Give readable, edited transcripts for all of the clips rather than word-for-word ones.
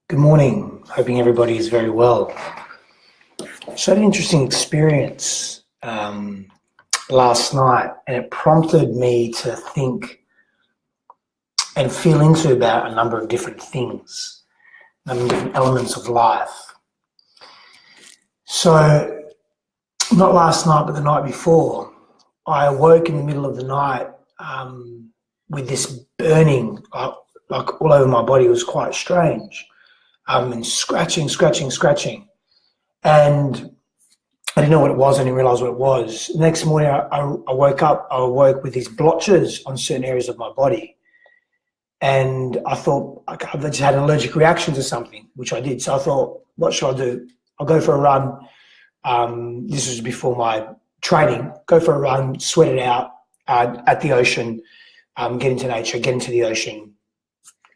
Good morning. Hoping everybody is very well. So I had an interesting experience last night, and it prompted me to think and feel into about a number of different things, different elements of life. So not last night, but the night before, I awoke in the middle of the night with this burning, like all over my body. It was quite strange. And scratching. And I didn't know what it was. I didn't realize what it was. The next morning, I woke up. I awoke with these blotches on certain areas of my body. And I thought I just had an allergic reaction to something, which I did. So I thought, what should I do? I'll go for a run. This was before my training. Go for a run, sweat it out at the ocean, get into nature, get into the ocean,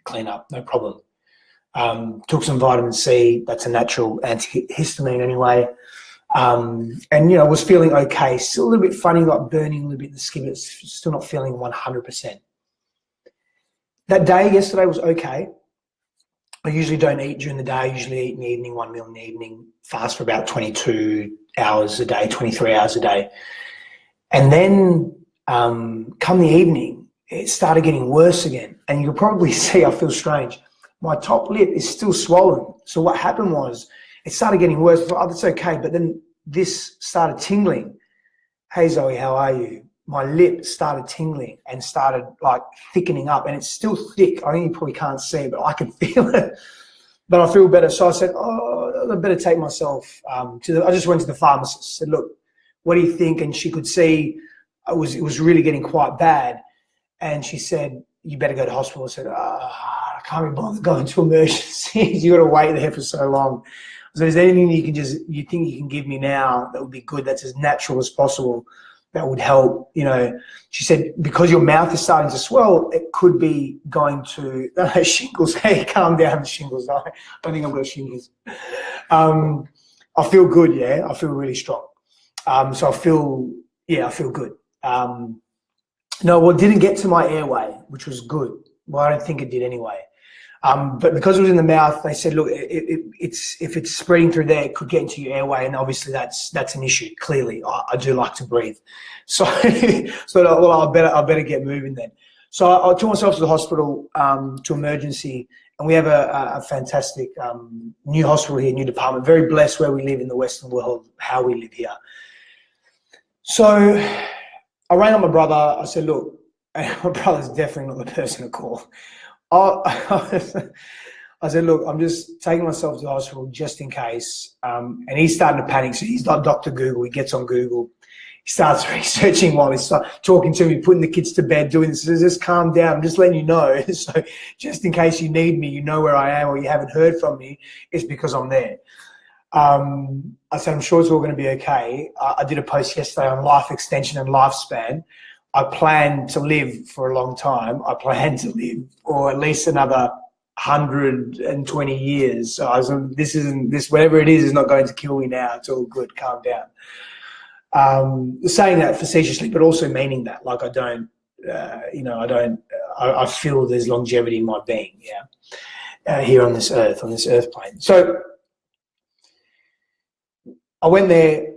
clean up, no problem. Took some vitamin C. That's a natural antihistamine anyway. And, was feeling okay. Still a little bit funny, like burning a little bit in the skin, but still not feeling 100%. That day, yesterday, was okay. I usually don't eat during the day. I usually eat in the evening, one meal in the evening, fast for about 22 hours a day, 23 hours a day. And then come the evening, it started getting worse again. And you'll probably see I feel strange. My top lip is still swollen. So what happened was it started getting worse. I thought, that's okay. But then this started tingling. Hey, Zoe, how are you? My lip started tingling and started like thickening up. And it's still thick. I think you probably can't see it, but I can feel it. But I feel better. So I said, I better take myself I just went to the pharmacist, said, look, what do you think? And she could see it was really getting quite bad. And she said, you better go to hospital. I said, I can't be bothered going to emergencies. You got to wait there for so long. So is there anything you think you can give me now that would be good, that's as natural as possible, that would help? She said, because your mouth is starting to swell, it could be going to shingles. Hey, calm down, shingles. I don't think I've got shingles. I feel good, yeah. I feel really strong. So I feel good. No, it didn't get to my airway, which was good. Well, I don't think it did anyway. But because it was in the mouth, they said, look, if it's spreading through there, it could get into your airway, and obviously that's an issue. Clearly, I do like to breathe, so I better get moving then. So I took myself to the hospital, to emergency, and we have a fantastic new hospital here, new department. Very blessed where we live in the Western world, how we live here. So I rang up my brother. I said, look, my brother's definitely not the person to call. I said, look, I'm just taking myself to the hospital just in case. And he's starting to panic. So he's like Dr. Google. He gets on Google. He starts researching while he's talking to me, putting the kids to bed, doing this. So just calm down. I'm just letting you know. So just in case you need me, you know where I am, or you haven't heard from me, it's because I'm there. I said, I'm sure it's all going to be okay. I did a post yesterday on life extension and lifespan. I plan to live for a long time. I plan to live for at least another 120 years. So whatever it is not going to kill me now. It's all good. Calm down. Saying that facetiously, but also meaning that, like, I feel there's longevity in my being. Yeah. Here on this earth plane. So I went there.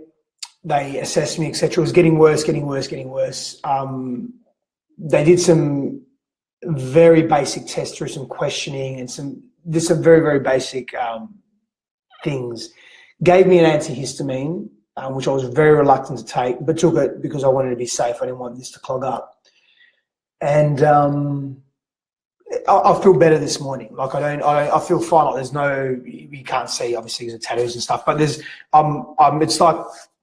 They assessed me, etc. It was getting worse. They did some very basic tests through some questioning and some very, very basic things. Gave me an antihistamine, which I was very reluctant to take, but took it because I wanted to be safe. I didn't want this to clog up. And I feel better this morning. Like I feel fine. Like you can't see obviously because of tattoos and stuff, but it's like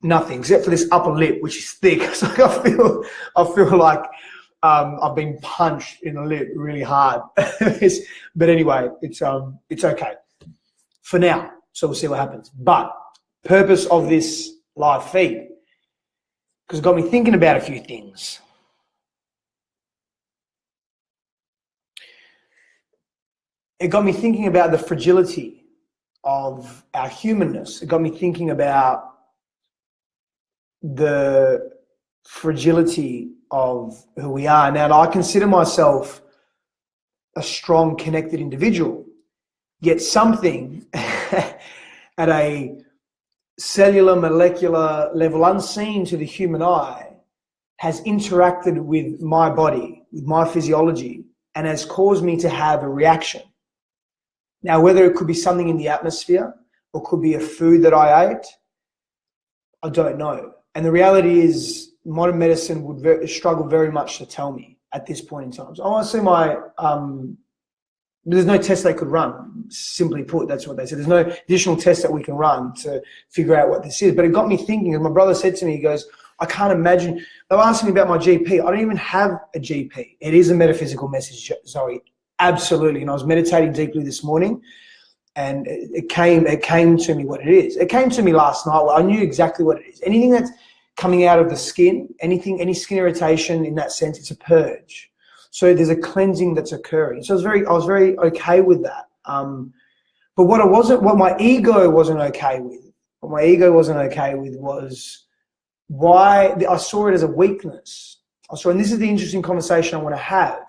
nothing except for this upper lip, which is thick. So I feel like I've been punched in the lip really hard. But anyway, it's okay for now. So we'll see what happens. But purpose of this live feed, because it got me thinking about a few things. It got me thinking about the fragility of our humanness. It got me thinking about the fragility of who we are. Now, I consider myself a strong, connected individual, Yet something at a cellular, molecular level unseen to the human eye has interacted with my body, with my physiology, and has caused me to have a reaction. Now, whether it could be something in the atmosphere or could be a food that I ate, I don't know. And the reality is modern medicine would struggle very much to tell me at this point in time. So honestly, there's no test they could run. Simply put, that's what they said. There's no additional test that we can run to figure out what this is. But it got me thinking, and my brother said to me, he goes, I can't imagine. They were asking me about my GP. I don't even have a GP. It is a metaphysical message, Zoe. Absolutely. And I was meditating deeply this morning, and it came to me what it is. It came to me last night. I knew exactly what it is. Anything that's coming out of the skin, any skin irritation in that sense, it's a purge. So there's a cleansing that's occurring. So I was very okay with that. But what my ego wasn't okay with was why I saw it as a weakness. And this is the interesting conversation I want to have,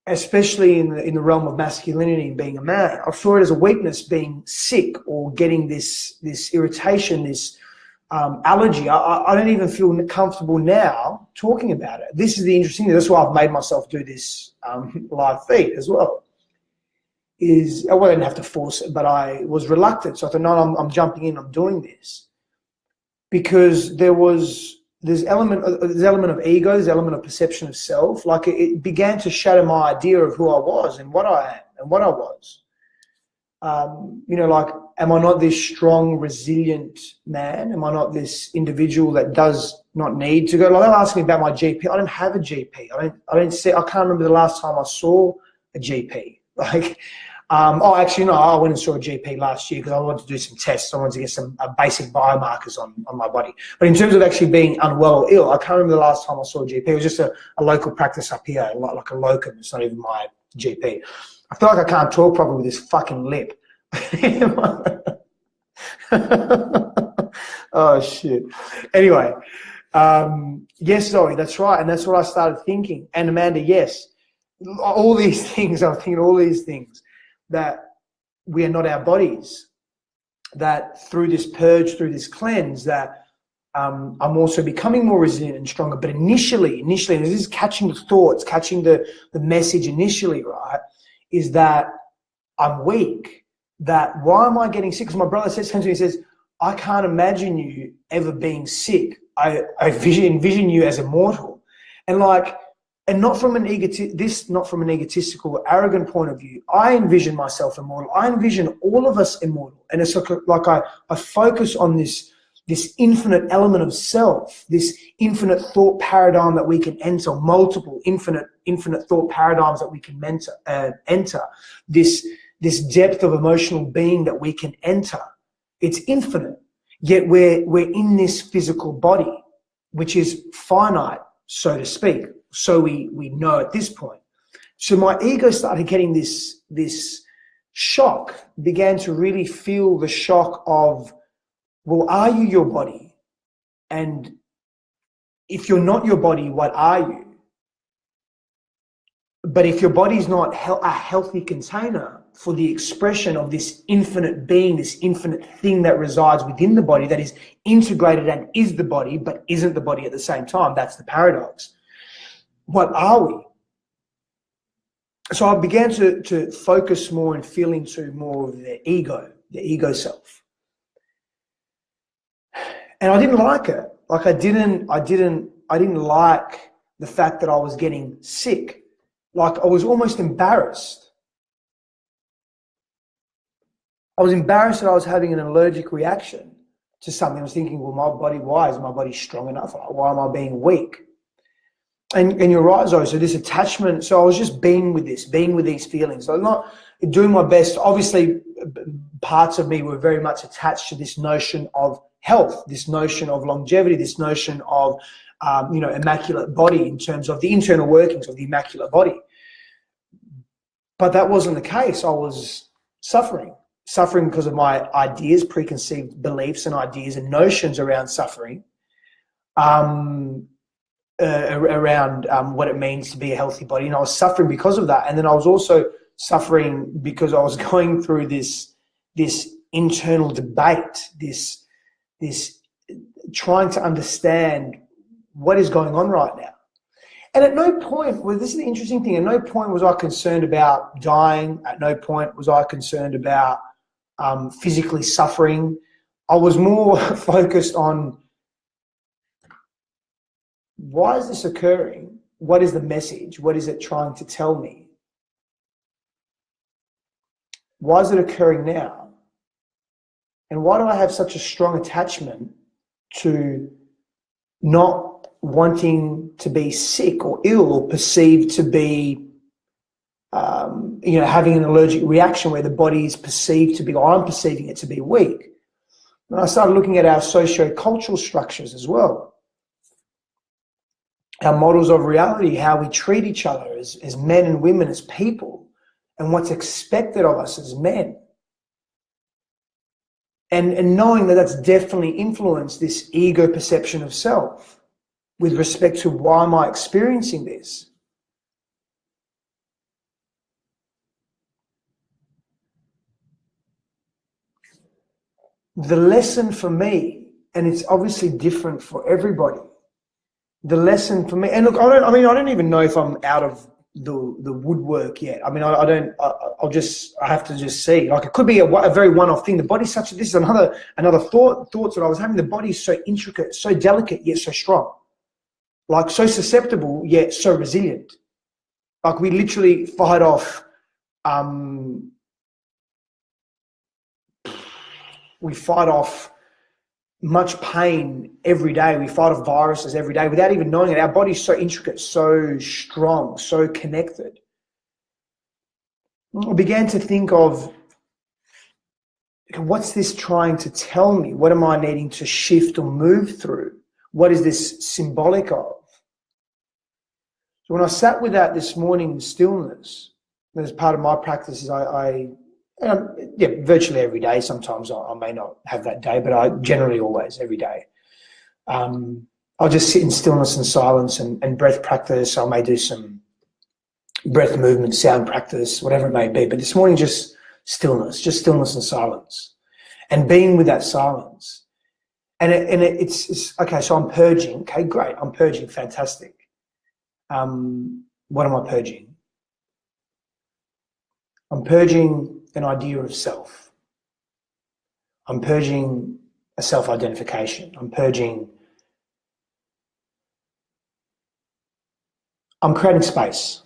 especially in the realm of masculinity and being a man. I saw it as a weakness, being sick or getting this irritation, this allergy. I don't even feel comfortable now talking about it. This is the interesting thing. That's why I've made myself do this live feed as well. I didn't have to force it, but I was reluctant. So I thought, no, I'm jumping in. I'm doing this because there's element of ego, there's element of perception of self. Like it began to shatter my idea of who I was and what I am and what I was. Like, am I not this strong, resilient man? Am I not this individual that does not need to go? Like, they'll ask me about my GP. I don't have a GP. I can't remember the last time I saw a GP. Like, actually, no, I went and saw a GP last year because I wanted to do some tests. I wanted to get some basic biomarkers on my body. But in terms of actually being unwell or ill, I can't remember the last time I saw a GP. It was just a local practice up here, like a locum. It's not even my GP. I feel like I can't talk properly with this fucking lip. Oh, shit. Anyway, yes, Zoe, that's right. And that's what I started thinking. And Amanda, yes. All these things, I'm thinking all these things, that we are not our bodies, that through this purge, through this cleanse, that I'm also becoming more resilient and stronger. But initially, and this is catching the thoughts, catching the message initially, right, is that I'm weak. That why am I getting sick? Because my brother says to me, he says, I can't imagine you ever being sick. I envision you as immortal. And not from an egotistical, arrogant point of view. I envision myself immortal. I envision all of us immortal. And it's like I focus on this infinite element of self, this infinite thought paradigm that we can enter, multiple infinite thought paradigms that we can enter, this depth of emotional being that we can enter. It's infinite. Yet we're in this physical body, which is finite, so to speak. So we know at this point. So my ego started getting this shock, began to really feel the shock of, well, are you your body? And if you're not your body, what are you? But if your body's not a healthy container for the expression of this infinite being, this infinite thing that resides within the body, that is integrated and is the body, but isn't the body at the same time, that's the paradox. What are we? So I began to focus more and feel into more of the ego self. And I didn't like it. Like I didn't like the fact that I was getting sick. Like I was almost embarrassed. I was embarrassed that I was having an allergic reaction to something. I was thinking, well, my body, why is my body strong enough? Why am I being weak? And you're right, Zoe. So this attachment, so I was just being with these feelings. I'm not doing my best. Obviously, parts of me were very much attached to this notion of health, this notion of longevity, this notion of, immaculate body in terms of the internal workings of the immaculate body. But that wasn't the case. I was suffering because of my ideas, preconceived beliefs and ideas and notions around suffering. Around what it means to be a healthy body. And I was suffering because of that. And then I was also suffering because I was going through this internal debate, this trying to understand what is going on right now. And at no point, well, this is the interesting thing, at no point was I concerned about dying. At no point was I concerned about physically suffering. I was more focused on, why is this occurring? What is the message? What is it trying to tell me? Why is it occurring now? And why do I have such a strong attachment to not wanting to be sick or ill or perceived to be, having an allergic reaction where the body is perceived to be, or I'm perceiving it to be weak? And I started looking at our socio-cultural structures as well, our models of reality, how we treat each other as men and women, as people, and what's expected of us as men. And knowing that that's definitely influenced this ego perception of self with respect to, why am I experiencing this? The lesson for me, and it's obviously different for everybody, the lesson for me, and look, I don't even know if I'm out of the woodwork yet. I mean, I have to just see. Like, it could be a very one-off thing. The body's such a, this is another thoughts that I was having. The body's so intricate, so delicate, yet so strong. Like, so susceptible, yet so resilient. Like, we literally fight off, much pain every day. We fight off viruses every day without even knowing it. Our body's so intricate, so strong, so connected. I began to think of, what's this trying to tell me? What am I needing to shift or move through? What is this symbolic of? So when I sat with that this morning in stillness, as part of my practice, is virtually every day. Sometimes I may not have that day, but I generally always, every day. I'll just sit in stillness and silence and breath practice. I may do some breath movement, sound practice, whatever it may be. But this morning, just stillness and silence, and being with that silence. And it's okay. So I'm purging. Okay, great. I'm purging. Fantastic. What am I purging? I'm purging an idea of self. I'm purging a self-identification. I'm creating space.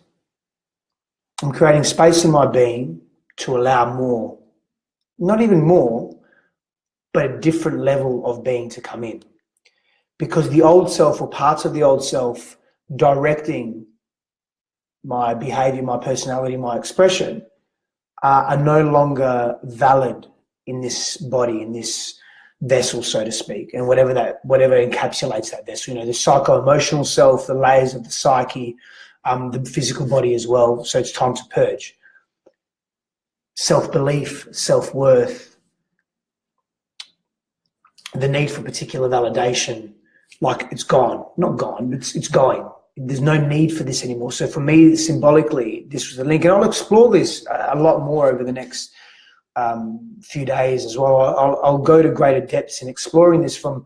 I'm creating space in my being to allow more, not even more, but a different level of being to come in. Because the old self, or parts of the old self, directing my behavior, my personality, my expression, are no longer valid in this body, in this vessel, so to speak, and whatever encapsulates that vessel. The psycho-emotional self, the layers of the psyche, the physical body as well. So it's time to purge. Self-belief, self-worth, the need for particular validation, like it's gone. Not gone, but it's going. There's no need for this anymore. So for me, symbolically, this was the link. And I'll explore this a lot more over the next few days as well. I'll go to greater depths in exploring this from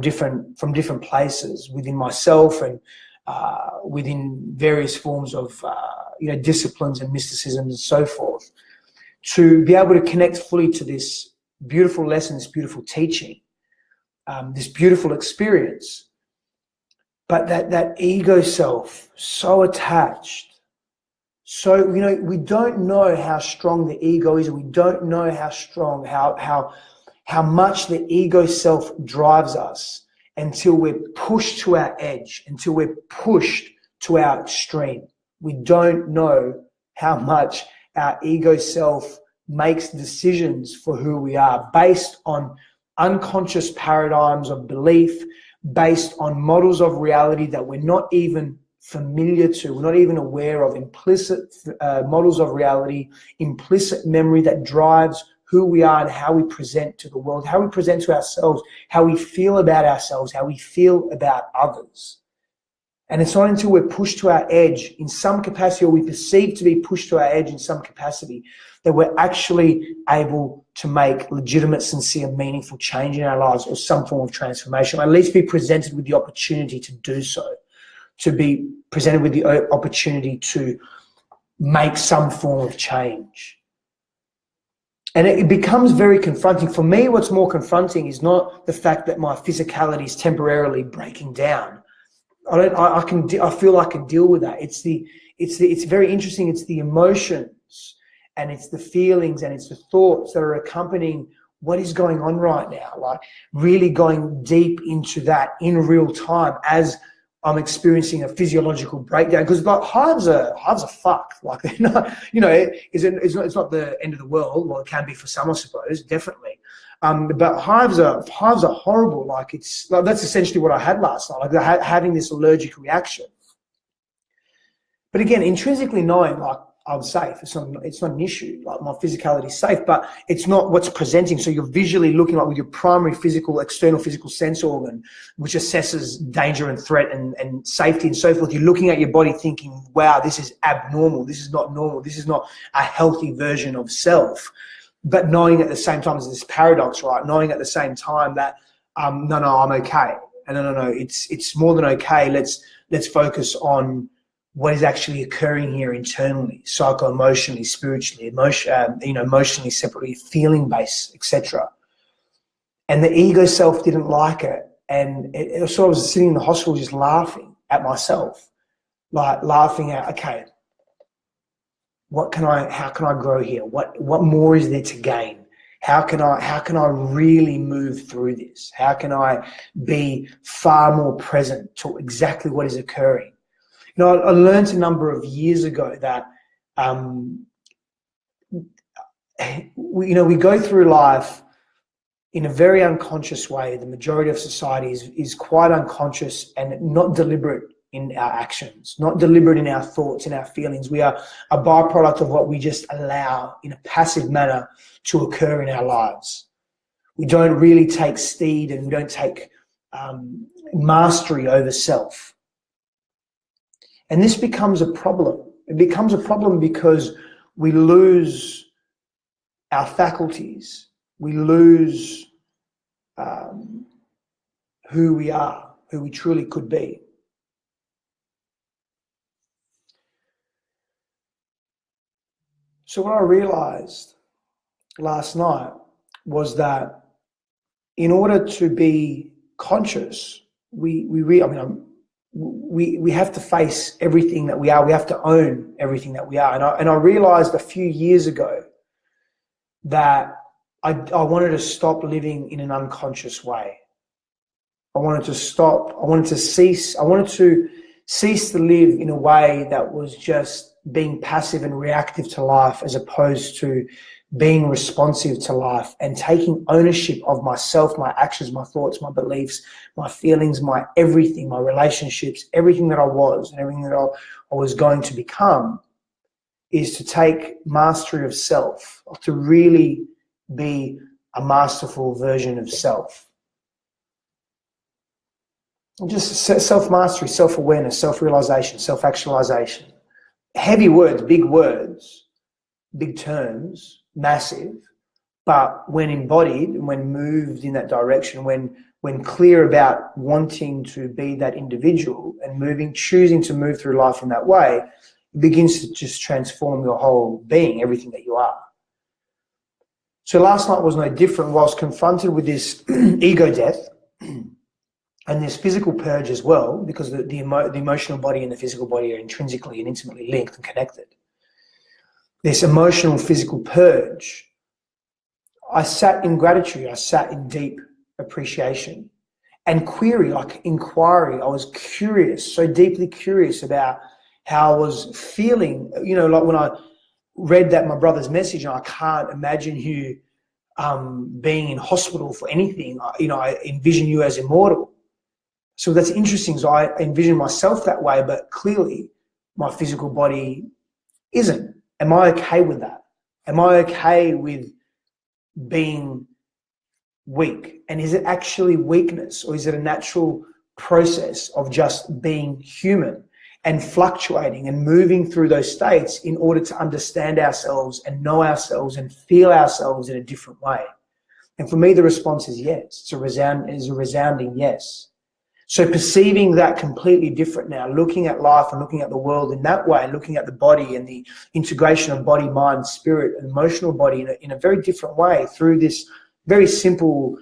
different places within myself and within various forms of disciplines and mysticism and so forth, to be able to connect fully to this beautiful lesson, this beautiful teaching, this beautiful experience. But that ego self, so attached, so, we don't know how strong the ego is. We don't know how strong, how much the ego self drives us until we're pushed to our edge, until we're pushed to our extreme. We don't know how much our ego self makes decisions for who we are based on unconscious paradigms of belief, based on models of reality that we're not even familiar to, we're not even aware of, implicit models of reality, implicit memory that drives who we are and how we present to the world, how we present to ourselves, how we feel about ourselves, how we feel about others. And it's not until we're pushed to our edge in some capacity, or we perceive to be pushed to our edge in some capacity, that we're actually able to make legitimate, sincere, meaningful change in our lives, or some form of transformation, or at least be presented with the opportunity to do so, to be presented with the opportunity to make some form of change. And it becomes very confronting. For me, what's more confronting is not the fact that my physicality is temporarily breaking down. I feel I can deal with that. It's very interesting. It's the emotions and it's the feelings and it's the thoughts that are accompanying what is going on right now. Like really going deep into that in real time as I'm experiencing a physiological breakdown. Because like hives are fucked. Like they're not, it's not the end of the world. Well, it can be for some, I suppose, definitely. But hives are horrible. Like that's essentially what I had last night. Like having this allergic reaction. But again, intrinsically knowing, like I'm safe. It's not an issue. Like my physicality is safe, but it's not what's presenting. So you're visually looking like with your primary external physical sense organ, which assesses danger and threat and safety and so forth. You're looking at your body thinking, wow, this is abnormal. This is not normal. This is not a healthy version of self. But knowing at the same time, there's this paradox, right? Knowing at the same time that, no, I'm okay. And no, it's more than okay. Let's focus on what is actually occurring here internally, psycho-emotionally, spiritually, emotionally, separately, feeling-based, etc. And the ego self didn't like it. And so I was sitting in the hospital just laughing at myself, like laughing at, okay, how can I grow here? What more is there to gain? How can I really move through this? How can I be far more present to exactly what is occurring? I learned a number of years ago that, we go through life in a very unconscious way. The majority of society is quite unconscious and not deliberate in our actions, not deliberate in our thoughts and our feelings. We are a byproduct of what we just allow in a passive manner to occur in our lives. We don't really take steed and we don't take mastery over self. And this becomes a problem. It becomes a problem because we lose our faculties. We lose who we are, who we truly could be. So what I realized last night was that in order to be conscious, we have to face everything that we are. We have to own everything that we are. And I realized a few years ago that I wanted to stop living in an unconscious way. I wanted to cease to live in a way that was just being passive and reactive to life, as opposed to being responsive to life and taking ownership of myself, my actions, my thoughts, my beliefs, my feelings, my everything, my relationships, everything that I was and everything that I was going to become, is to take mastery of self, to really be a masterful version of self. Just self-mastery, self-awareness, self-realization, self-actualization. Heavy words, big terms, massive, but when embodied and when moved in that direction, when clear about wanting to be that individual and choosing to move through life in that way, it begins to just transform your whole being, everything that you are. So last night was no different. Whilst confronted with this ego death and this physical purge as well, because the emotional body and the physical body are intrinsically and intimately linked and connected. This emotional physical purge, I sat in gratitude, I sat in deep appreciation and inquiry. I was curious, so deeply curious about how I was feeling. Like when I read that my brother's message, and I can't imagine you being in hospital for anything. I envision you as immortal. So that's interesting. So I envision myself that way, but clearly my physical body isn't. Am I okay with that? Am I okay with being weak? And is it actually weakness, or is it a natural process of just being human and fluctuating and moving through those states in order to understand ourselves and know ourselves and feel ourselves in a different way? And for me, the response is yes. It's a resounding yes. So perceiving that completely different now, looking at life and looking at the world in that way, looking at the body and the integration of body, mind, spirit, and emotional body in a very different way through this very simple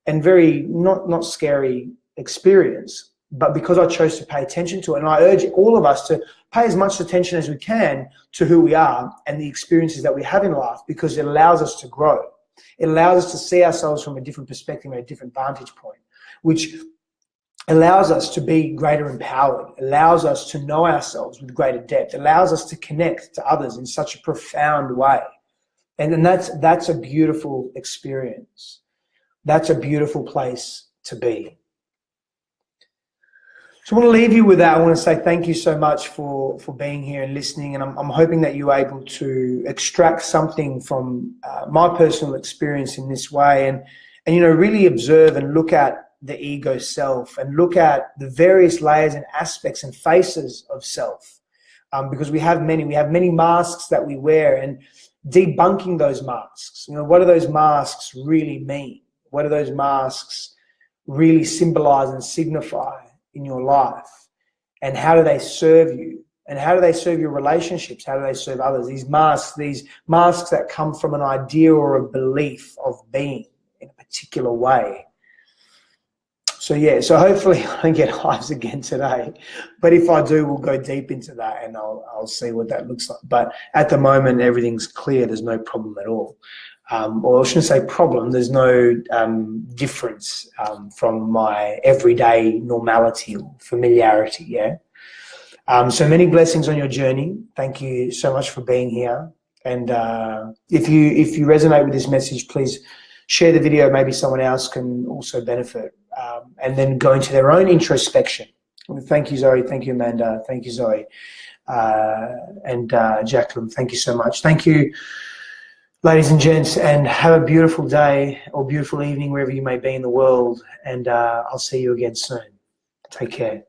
and very not scary experience, but because I chose to pay attention to it. And I urge all of us to pay as much attention as we can to who we are and the experiences that we have in life, because it allows us to grow. It allows us to see ourselves from a different perspective and a different vantage point, which allows us to be greater empowered, allows us to know ourselves with greater depth, allows us to connect to others in such a profound way. And then that's a beautiful experience. That's a beautiful place to be. So I want to leave you with that. I want to say thank you so much for being here and listening. And I'm hoping that you're able to extract something from my personal experience in this way, and really observe and look at the ego self and look at the various layers and aspects and faces of self, because we have many masks that we wear, and debunking those masks. What do those masks really mean? What do those masks really symbolize and signify in your life? And how do they serve you? And how do they serve your relationships? How do they serve others? These masks that come from an idea or a belief of being in a particular way. So hopefully I don't get hives again today, but if I do, we'll go deep into that and I'll see what that looks like. But at the moment, everything's clear. There's no problem at all. Or I shouldn't say problem. There's no difference from my everyday normality or familiarity. Yeah. So many blessings on your journey. Thank you so much for being here. And if you resonate with this message, please share the video. Maybe someone else can also benefit. And then go into their own introspection. Thank you, Zoe. Thank you, Amanda. Thank you, Zoe. And Jacqueline, thank you so much. Thank you, ladies and gents, and have a beautiful day or beautiful evening wherever you may be in the world. And I'll see you again soon. Take care.